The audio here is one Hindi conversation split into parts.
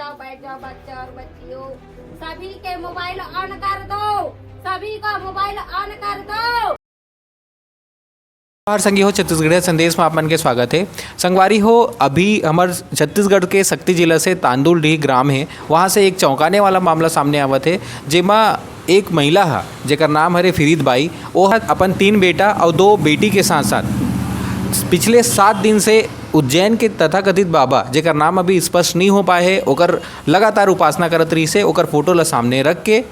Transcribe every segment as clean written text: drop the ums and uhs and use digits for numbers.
बैठ जाओ बच्चे और बच्चियों, सभी के मोबाइल ऑन कर दो, सभी का मोबाइल ऑन कर दो। हर संगी हो छत्तीसगढ़ संदेश में आप मन के स्वागत है। संगवारी हो, अभी हमार छत्तीसगढ़ के शक्ति जिला से तांदुलडीह ग्राम है, वहाँ से एक चौंकाने वाला मामला सामने आवत है, जेमा एक महिला है जेकर नाम हरे फरीद बाई। वो अपन 3 बेटा और 2 बेटी के साथ साथ पिछले 7 दिन से उज्जैन के तथाकथित बाबा जेकर नाम अभी स्पष्ट नहीं हो पाए है, ओकर लगातार उपासना करत रही से, ओकर फोटो ला सामने रख के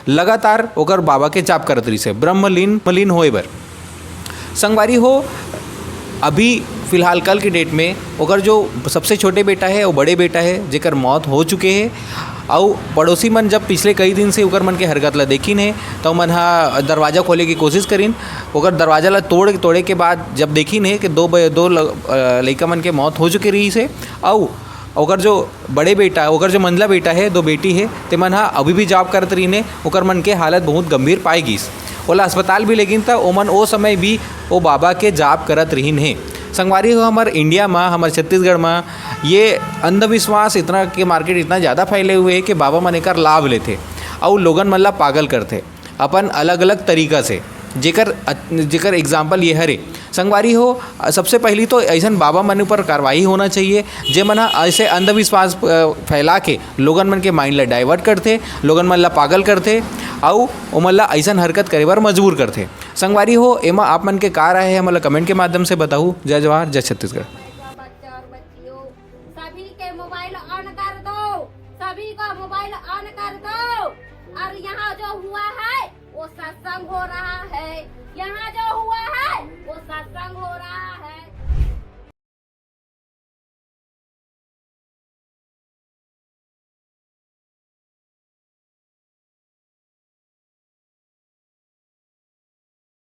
लगातार ओकर बाबा के जाप करत रही से ब्रह्मलीन होए बर। संगवारी हो, अभी फ़िलहाल कल की डेट में ओकर जो सबसे छोटे बेटा है वो बड़े बेटा है जेकर मौत हो चुके है। और पड़ोसी मन जब पिछले कई दिन से ओकर मन के हरकत ला देखिन है तो मन हा दरवाज़ा खोले की कोशिश करिन। ओकर दरवाज़ा ला तोड़े के बाद जब देखिन है कि दो लइका मन के मौत हो चुके रही से, और ओकर जो बड़े बेटा ओकर जो मंझला बेटा है 2 बेटी है ते मन हा अभी भी जॉब करत रहीन है। ओकर मन के हालत बहुत गंभीर पाई गिस, ओला अस्पताल भी लेकिन था ओमन ओ समय भी वो बाबा के जाप करत रहीन है। संगवारी हो, हमार इंडिया में हमारे छत्तीसगढ़ में ये अंधविश्वास इतना के मार्केट इतना ज़्यादा फैले हुए है कि बाबा मन एकर लाभ लेते और लोगन मन ला पागल करते अपन अलग अलग तरीका से, जेकर एग्जाम्पल ये हरे। संगवारी हो, सबसे पहली तो ऐसा बाबा मन ऊपर कार्रवाई होना चाहिए जे मन ऐसे अंधविश्वास फैला के लोगन मन के माइंड ला डाइवर्ट करते, लोगन मन ला पागल करते और ओमन ला ऐसा हरकत करे बर मजबूर करते। संगवारी हो, एमा आप मन के का राय है हमला कमेंट के माध्यम से बताऊँ। जय जवाहर, जय छत्तीसगढ़। बच्चे और बच्चियों, सभी के मोबाइल ऑन कर दो, सभी का मोबाइल ऑन कर दो। और यहाँ जो हुआ है वो सत्संग हो रहा है, यहाँ जो हुआ है वो सत्संग हो रहा है।